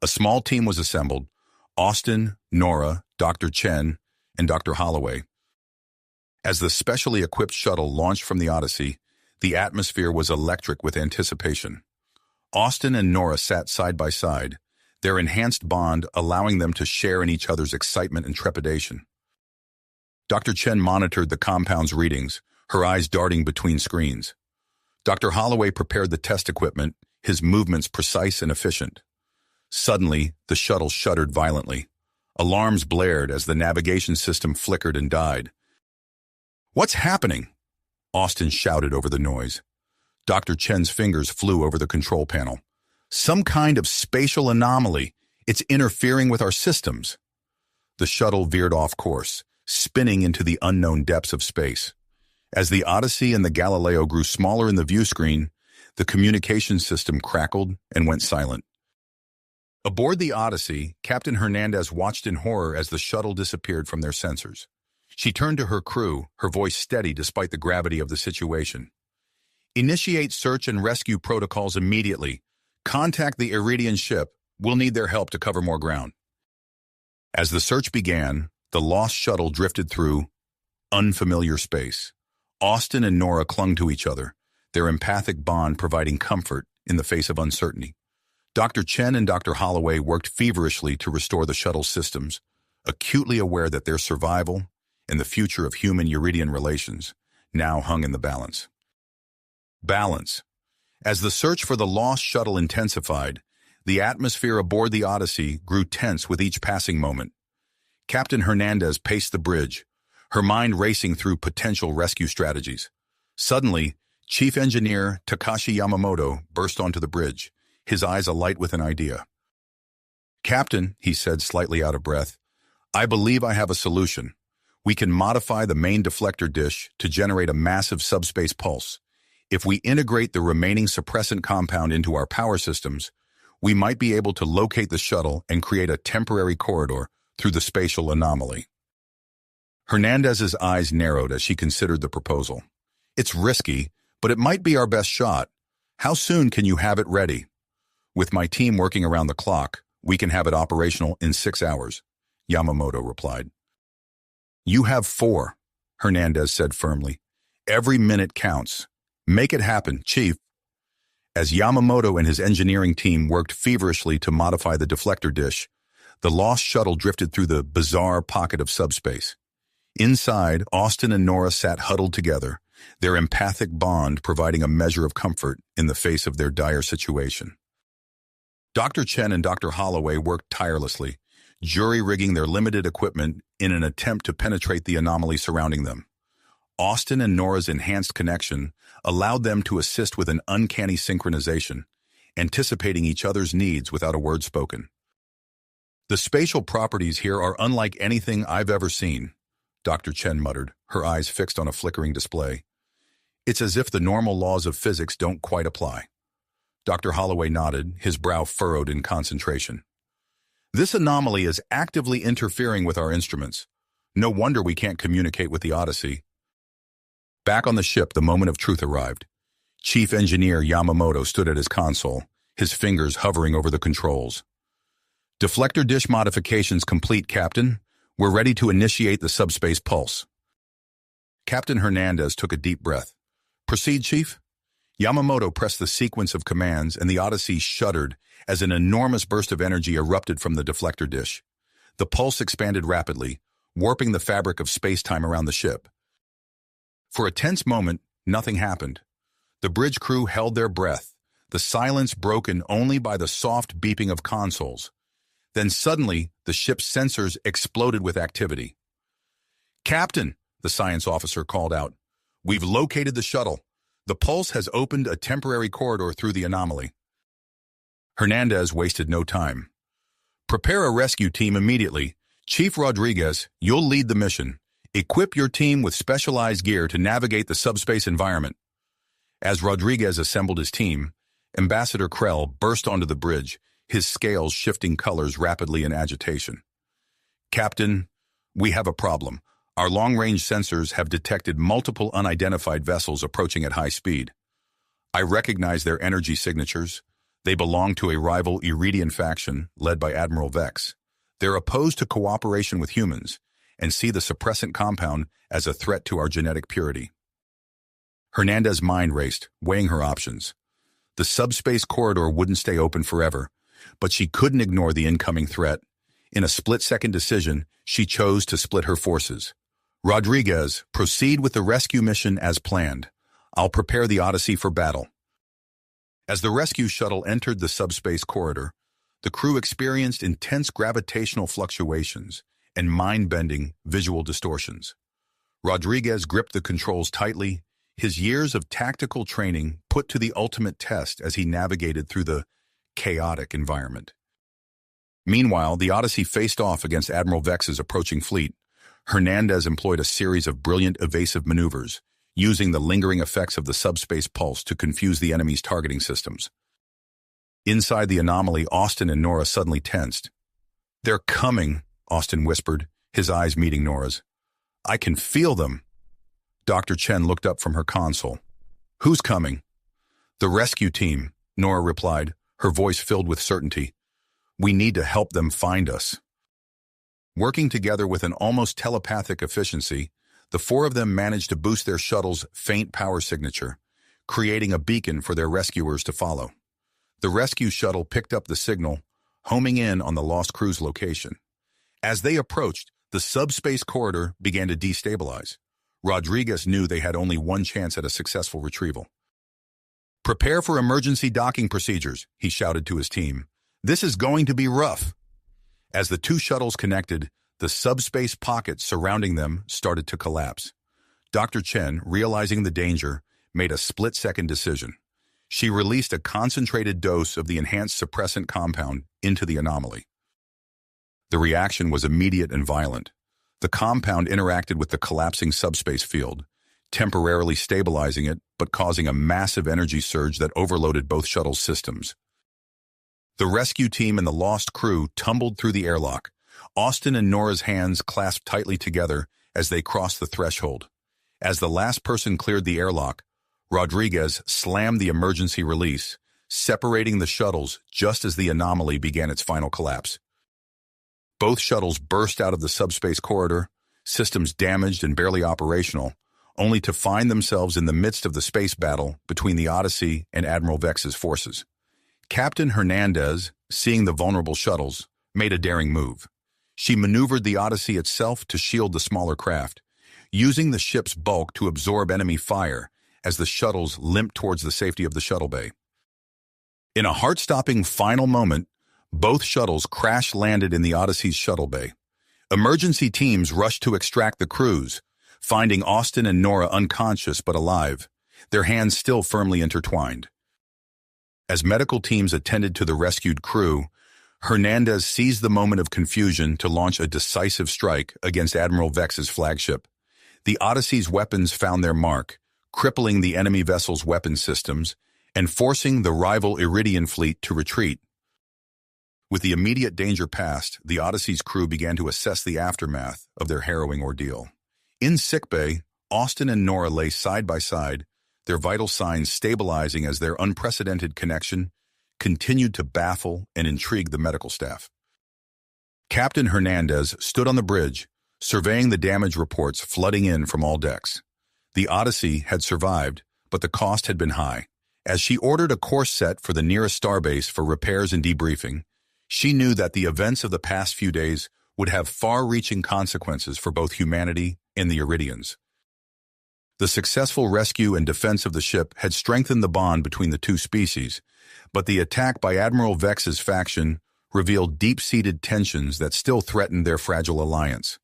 A small team was assembled: Austin, Nora, Dr. Chen, and Dr. Holloway. As the specially equipped shuttle launched from the Odyssey, the atmosphere was electric with anticipation. Austin and Nora sat side by side, their enhanced bond allowing them to share in each other's excitement and trepidation. Dr. Chen monitored the compound's readings, her eyes darting between screens. Dr. Holloway prepared the test equipment, his movements precise and efficient. Suddenly, the shuttle shuddered violently. Alarms blared as the navigation system flickered and died. "What's happening?" Austin shouted over the noise. Dr. Chen's fingers flew over the control panel. "Some kind of spatial anomaly. It's interfering with our systems." The shuttle veered off course, spinning into the unknown depths of space. As the Odyssey and the Galileo grew smaller in the view screen, the communication system crackled and went silent. Aboard the Odyssey, Captain Hernandez watched in horror as the shuttle disappeared from their sensors. She turned to her crew, her voice steady despite the gravity of the situation. "Initiate search and rescue protocols immediately. Contact the Iridian ship. We'll need their help to cover more ground." As the search began, the lost shuttle drifted through unfamiliar space. Austin and Nora clung to each other, their empathic bond providing comfort in the face of uncertainty. Dr. Chen and Dr. Holloway worked feverishly to restore the shuttle's systems, acutely aware that their survival and the future of human-Iridian relations now hung in the balance. Balance. As the search for the lost shuttle intensified, the atmosphere aboard the Odyssey grew tense with each passing moment. Captain Hernandez paced the bridge, her mind racing through potential rescue strategies. Suddenly, Chief Engineer Takashi Yamamoto burst onto the bridge, his eyes alight with an idea. "Captain," he said, slightly out of breath, "I believe I have a solution. We can modify the main deflector dish to generate a massive subspace pulse. If we integrate the remaining suppressant compound into our power systems, we might be able to locate the shuttle and create a temporary corridor through the spatial anomaly." Hernandez's eyes narrowed as she considered the proposal. "It's risky, but it might be our best shot. How soon can you have it ready?" "With my team working around the clock, we can have it operational in 6 hours," Yamamoto replied. "You have 4, Hernandez said firmly. "Every minute counts. Make it happen, Chief." As Yamamoto and his engineering team worked feverishly to modify the deflector dish, the lost shuttle drifted through the bizarre pocket of subspace. Inside, Austin and Nora sat huddled together, their empathic bond providing a measure of comfort in the face of their dire situation. Dr. Chen and Dr. Holloway worked tirelessly, jury-rigging their limited equipment in an attempt to penetrate the anomaly surrounding them. Austin and Nora's enhanced connection allowed them to assist with an uncanny synchronization, anticipating each other's needs without a word spoken. "The spatial properties here are unlike anything I've ever seen," Dr. Chen muttered, her eyes fixed on a flickering display. "It's as if the normal laws of physics don't quite apply." Dr. Holloway nodded, his brow furrowed in concentration. "This anomaly is actively interfering with our instruments. No wonder we can't communicate with the Odyssey." Back on the ship, the moment of truth arrived. Chief Engineer Yamamoto stood at his console, his fingers hovering over the controls. "Deflector dish modifications complete, Captain. We're ready to initiate the subspace pulse." Captain Hernandez took a deep breath. "Proceed, Chief." Yamamoto pressed the sequence of commands, and the Odyssey shuddered as an enormous burst of energy erupted from the deflector dish. The pulse expanded rapidly, warping the fabric of space-time around the ship. For a tense moment, nothing happened. The bridge crew held their breath, the silence broken only by the soft beeping of consoles. Then suddenly, the ship's sensors exploded with activity. "Captain," the science officer called out, "we've located the shuttle. The pulse has opened a temporary corridor through the anomaly." Hernandez wasted no time. "Prepare a rescue team immediately. Chief Rodriguez, you'll lead the mission. Equip your team with specialized gear to navigate the subspace environment." As Rodriguez assembled his team, Ambassador Krell burst onto the bridge, his scales shifting colors rapidly in agitation. "Captain, we have a problem. Our long-range sensors have detected multiple unidentified vessels approaching at high speed. I recognize their energy signatures. They belong to a rival Iridian faction led by Admiral Vex. They're opposed to cooperation with humans and see the suppressant compound as a threat to our genetic purity." Hernandez's mind raced, weighing her options. The subspace corridor wouldn't stay open forever, but she couldn't ignore the incoming threat. In a split-second decision, she chose to split her forces. Rodriguez, proceed with the rescue mission as planned. I'll prepare the Odyssey for battle. As the rescue shuttle entered the subspace corridor, the crew experienced intense gravitational fluctuations and mind-bending visual distortions. Rodriguez gripped the controls tightly, his years of tactical training put to the ultimate test as he navigated through the chaotic environment. Meanwhile, the Odyssey faced off against Admiral Vex's approaching fleet. Hernandez employed a series of brilliant evasive maneuvers, using the lingering effects of the subspace pulse to confuse the enemy's targeting systems. Inside the anomaly, Austin and Nora suddenly tensed. "They're coming," Austin whispered, his eyes meeting Nora's. "I can feel them." Dr. Chen looked up from her console. "Who's coming?" "The rescue team," Nora replied, her voice filled with certainty. "We need to help them find us." Working together with an almost telepathic efficiency, the four of them managed to boost their shuttle's faint power signature, creating a beacon for their rescuers to follow. The rescue shuttle picked up the signal, homing in on the lost crew's location. As they approached, the subspace corridor began to destabilize. Rodriguez knew they had only one chance at a successful retrieval. "Prepare for emergency docking procedures," he shouted to his team. "This is going to be rough." As the two shuttles connected, the subspace pockets surrounding them started to collapse. Dr. Chen, realizing the danger, made a split-second decision. She released a concentrated dose of the enhanced suppressant compound into the anomaly. The reaction was immediate and violent. The compound interacted with the collapsing subspace field, temporarily stabilizing it but causing a massive energy surge that overloaded both shuttles' systems. The rescue team and the lost crew tumbled through the airlock, Austin and Nora's hands clasped tightly together as they crossed the threshold. As the last person cleared the airlock, Rodriguez slammed the emergency release, separating the shuttles just as the anomaly began its final collapse. Both shuttles burst out of the subspace corridor, systems damaged and barely operational, only to find themselves in the midst of the space battle between the Odyssey and Admiral Vex's forces. Captain Hernandez, seeing the vulnerable shuttles, made a daring move. She maneuvered the Odyssey itself to shield the smaller craft, using the ship's bulk to absorb enemy fire as the shuttles limped towards the safety of the shuttle bay. In a heart-stopping final moment, both shuttles crash-landed in the Odyssey's shuttle bay. Emergency teams rushed to extract the crews, finding Austin and Nora unconscious but alive, their hands still firmly intertwined. As medical teams attended to the rescued crew, Hernandez seized the moment of confusion to launch a decisive strike against Admiral Vex's flagship. The Odyssey's weapons found their mark, crippling the enemy vessel's weapon systems and forcing the rival Iridian fleet to retreat. With the immediate danger past, the Odyssey's crew began to assess the aftermath of their harrowing ordeal. In sickbay, Austin and Nora lay side by side, their vital signs stabilizing as their unprecedented connection continued to baffle and intrigue the medical staff. Captain Hernandez stood on the bridge, surveying the damage reports flooding in from all decks. The Odyssey had survived, but the cost had been high. As she ordered a course set for the nearest starbase for repairs and debriefing, she knew that the events of the past few days would have far-reaching consequences for both humanity and the Iridians. The successful rescue and defense of the ship had strengthened the bond between the two species, but the attack by Admiral Vex's faction revealed deep-seated tensions that still threatened their fragile alliance.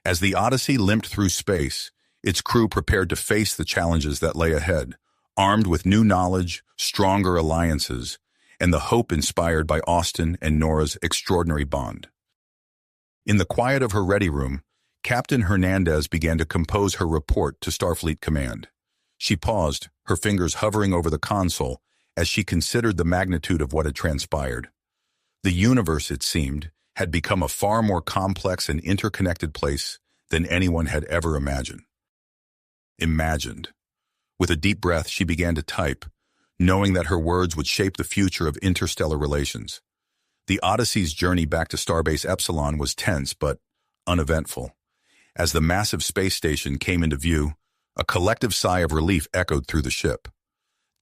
As the Odyssey limped through space, its crew prepared to face the challenges that lay ahead, armed with new knowledge, stronger alliances, and the hope inspired by Austin and Nora's extraordinary bond. In the quiet of her ready room, Captain Hernandez began to compose her report to Starfleet Command. She paused, her fingers hovering over the console as she considered the magnitude of what had transpired. The universe, it seemed, had become a far more complex and interconnected place than anyone had ever imagined. With a deep breath, she began to type, knowing that her words would shape the future of interstellar relations. The Odyssey's journey back to Starbase Epsilon was tense but uneventful. As the massive space station came into view, a collective sigh of relief echoed through the ship.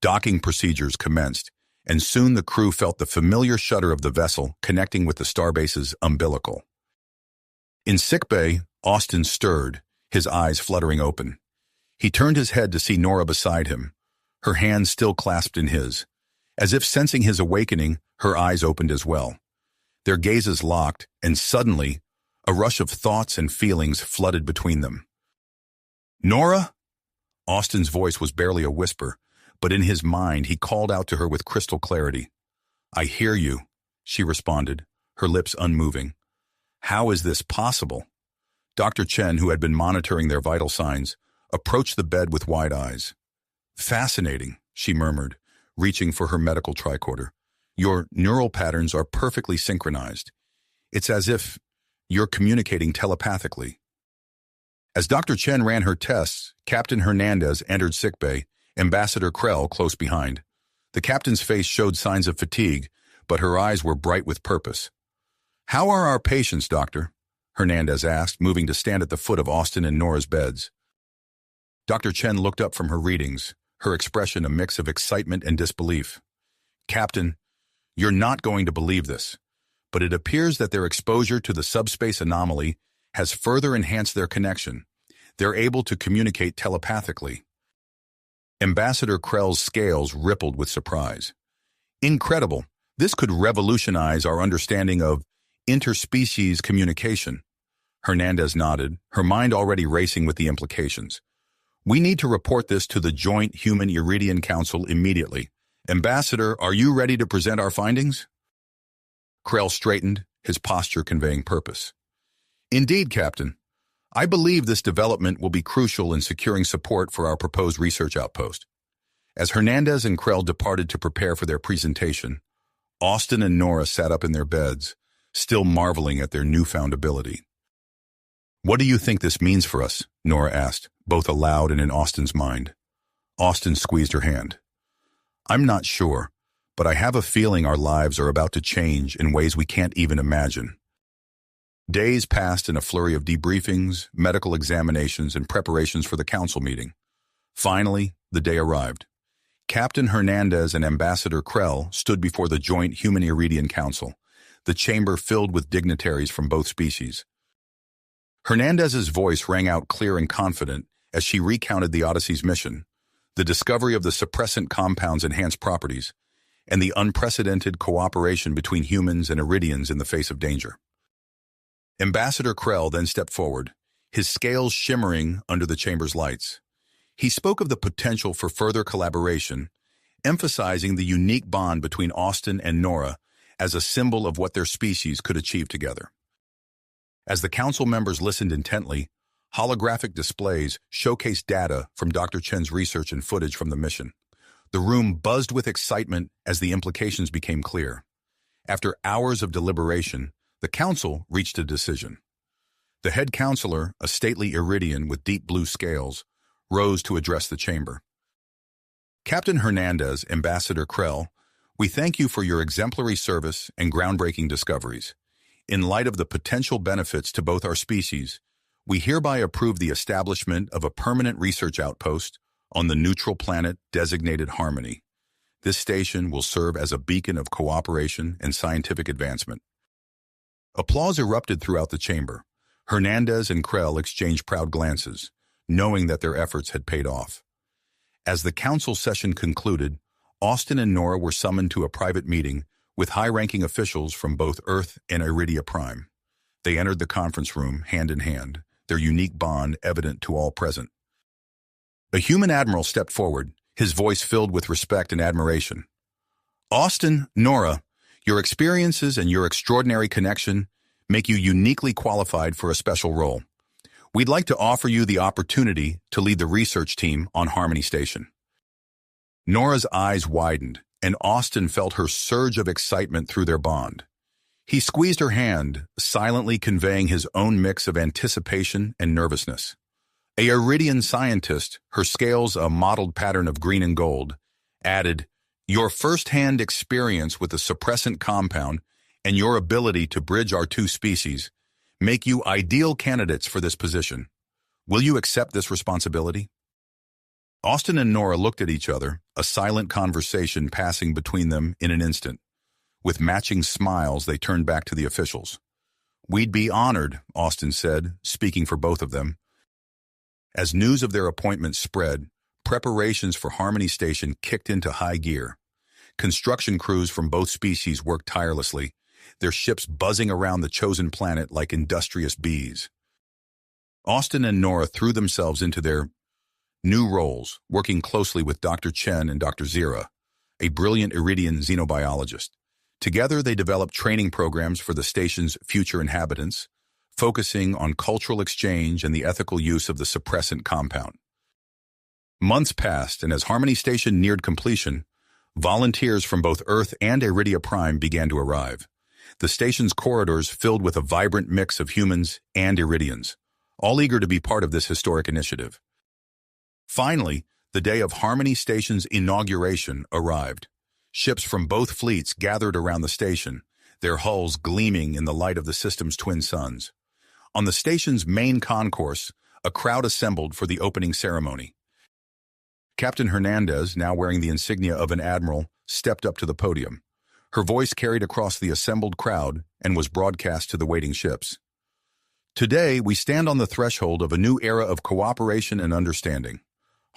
Docking procedures commenced, and soon the crew felt the familiar shudder of the vessel connecting with the Starbase's umbilical. In sickbay, Austin stirred, his eyes fluttering open. He turned his head to see Nora beside him, her hands still clasped in his. As if sensing his awakening, her eyes opened as well. Their gazes locked, and suddenly, a rush of thoughts and feelings flooded between them. "Nora?" Austin's voice was barely a whisper, but in his mind he called out to her with crystal clarity. "I hear you," she responded, her lips unmoving. "How is this possible?" Dr. Chen, who had been monitoring their vital signs, approached the bed with wide eyes. "Fascinating," she murmured, reaching for her medical tricorder. "Your neural patterns are perfectly synchronized. It's as if you're communicating telepathically." As Dr. Chen ran her tests, Captain Hernandez entered sickbay, Ambassador Krell close behind. The captain's face showed signs of fatigue, but her eyes were bright with purpose. "How are our patients, Doctor?" Hernandez asked, moving to stand at the foot of Austin and Nora's beds. Dr. Chen looked up from her readings, her expression a mix of excitement and disbelief. "Captain, you're not going to believe this, but it appears that their exposure to the subspace anomaly has further enhanced their connection. They're able to communicate telepathically." Ambassador Krell's scales rippled with surprise. "Incredible. This could revolutionize our understanding of interspecies communication." Hernandez nodded, her mind already racing with the implications. "We need to report this to the Joint Human-Iridian Council immediately. Ambassador, are you ready to present our findings?" Krell straightened, his posture conveying purpose. "Indeed, Captain. I believe this development will be crucial in securing support for our proposed research outpost." As Hernandez and Krell departed to prepare for their presentation, Austin and Nora sat up in their beds, still marveling at their newfound ability. "What do you think this means for us?" Nora asked, both aloud and in Austin's mind. Austin squeezed her hand. "I'm not sure, but I have a feeling our lives are about to change in ways we can't even imagine." Days passed in a flurry of debriefings, medical examinations, and preparations for the council meeting. Finally, the day arrived. Captain Hernandez and Ambassador Krell stood before the Joint Human-Iridian Council, the chamber filled with dignitaries from both species. Hernandez's voice rang out clear and confident as she recounted the Odyssey's mission, the discovery of the suppressant compound's enhanced properties, and the unprecedented cooperation between humans and Iridians in the face of danger. Ambassador Krell then stepped forward, his scales shimmering under the chamber's lights. He spoke of the potential for further collaboration, emphasizing the unique bond between Austin and Nora as a symbol of what their species could achieve together. As the council members listened intently, holographic displays showcased data from Dr. Chen's research and footage from the mission. The room buzzed with excitement as the implications became clear. After hours of deliberation, the council reached a decision. The head counselor, a stately Iridian with deep blue scales, rose to address the chamber. "Captain Hernandez, Ambassador Krell, we thank you for your exemplary service and groundbreaking discoveries. In light of the potential benefits to both our species, we hereby approve the establishment of a permanent research outpost on the neutral planet designated Harmony. This station will serve as a beacon of cooperation and scientific advancement." Applause erupted throughout the chamber. Hernandez and Krell exchanged proud glances, knowing that their efforts had paid off. As the council session concluded, Austin and Nora were summoned to a private meeting with high-ranking officials from both Earth and Iridia Prime. They entered the conference room hand in hand, their unique bond evident to all present. A human admiral stepped forward, his voice filled with respect and admiration. "Austin, Nora, your experiences and your extraordinary connection make you uniquely qualified for a special role. We'd like to offer you the opportunity to lead the research team on Harmony Station." Nora's eyes widened, and Austin felt her surge of excitement through their bond. He squeezed her hand, silently conveying his own mix of anticipation and nervousness. A Iridian scientist, her scales a mottled pattern of green and gold, added, "Your first-hand experience with the suppressant compound and your ability to bridge our two species make you ideal candidates for this position. Will you accept this responsibility?" Austin and Nora looked at each other, a silent conversation passing between them in an instant. With matching smiles, they turned back to the officials. "We'd be honored," Austin said, speaking for both of them. As news of their appointment spread, preparations for Harmony Station kicked into high gear. Construction crews from both species worked tirelessly, their ships buzzing around the chosen planet like industrious bees. Austin and Nora threw themselves into their new roles, working closely with Dr. Chen and Dr. Zira, a brilliant Iridian xenobiologist. Together, they developed training programs for the station's future inhabitants, focusing on cultural exchange and the ethical use of the suppressant compound. Months passed, and as Harmony Station neared completion, volunteers from both Earth and Iridia Prime began to arrive. The station's corridors filled with a vibrant mix of humans and Iridians, all eager to be part of this historic initiative. Finally, the day of Harmony Station's inauguration arrived. Ships from both fleets gathered around the station, their hulls gleaming in the light of the system's twin suns. On the station's main concourse, a crowd assembled for the opening ceremony. Captain Hernandez, now wearing the insignia of an admiral, stepped up to the podium. Her voice carried across the assembled crowd and was broadcast to the waiting ships. Today, we stand on the threshold of a new era of cooperation and understanding.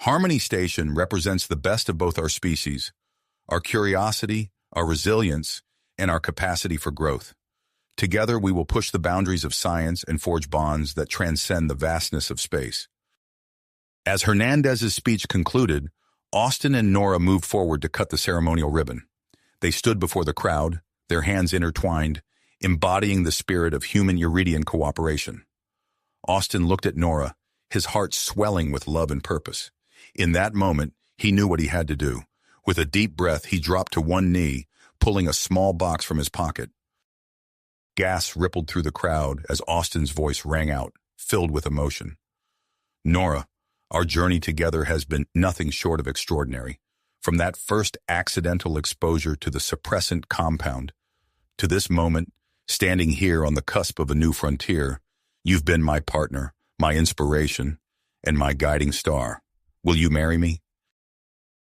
Harmony Station represents the best of both our species, our curiosity, our resilience, and our capacity for growth. Together, we will push the boundaries of science and forge bonds that transcend the vastness of space. As Hernandez's speech concluded, Austin and Nora moved forward to cut the ceremonial ribbon. They stood before the crowd, their hands intertwined, embodying the spirit of human Iridian cooperation. Austin looked at Nora, his heart swelling with love and purpose. In that moment, he knew what he had to do. With a deep breath, he dropped to one knee, pulling a small box from his pocket. Gas rippled through the crowd as Austin's voice rang out, filled with emotion. Nora, our journey together has been nothing short of extraordinary. From that first accidental exposure to the suppressant compound, to this moment, standing here on the cusp of a new frontier, you've been my partner, my inspiration, and my guiding star. Will you marry me?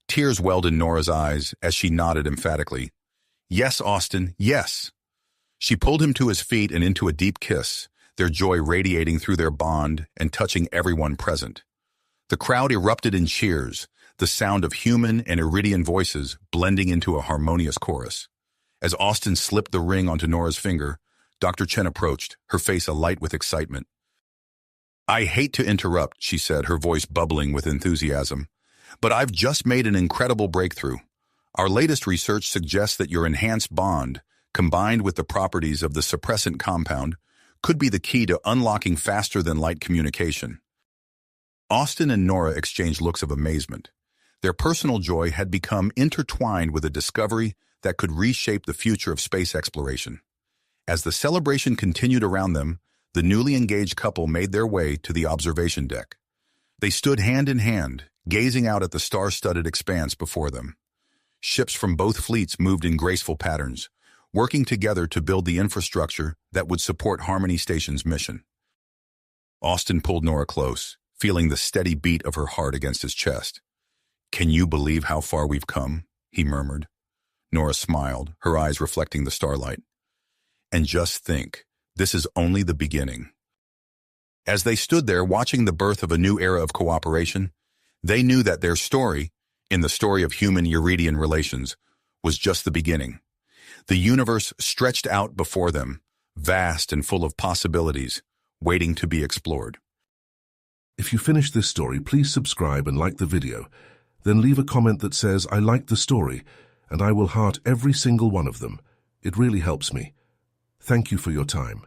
Tears welled in Nora's eyes as she nodded emphatically. Yes, Austin, yes. She pulled him to his feet and into a deep kiss, their joy radiating through their bond and touching everyone present. The crowd erupted in cheers, the sound of human and Iridian voices blending into a harmonious chorus. As Austin slipped the ring onto Nora's finger, Dr. Chen approached, her face alight with excitement. I hate to interrupt, she said, her voice bubbling with enthusiasm, but I've just made an incredible breakthrough. Our latest research suggests that your enhanced bond, combined with the properties of the suppressant compound, could be the key to unlocking faster-than-light communication. Austin and Nora exchanged looks of amazement. Their personal joy had become intertwined with a discovery that could reshape the future of space exploration. As the celebration continued around them, the newly engaged couple made their way to the observation deck. They stood hand in hand, gazing out at the star-studded expanse before them. Ships from both fleets moved in graceful patterns, working together to build the infrastructure that would support Harmony Station's mission. Austin pulled Nora close, feeling the steady beat of her heart against his chest. Can you believe how far we've come? He murmured. Nora smiled, her eyes reflecting the starlight. And just think, this is only the beginning. As they stood there watching the birth of a new era of cooperation, they knew that their story, in the story of human-Iridian relations, was just the beginning. The universe stretched out before them, vast and full of possibilities, waiting to be explored. If you finished this story, please subscribe and like the video. Then leave a comment that says, I liked the story, and I will heart every single one of them. It really helps me. Thank you for your time.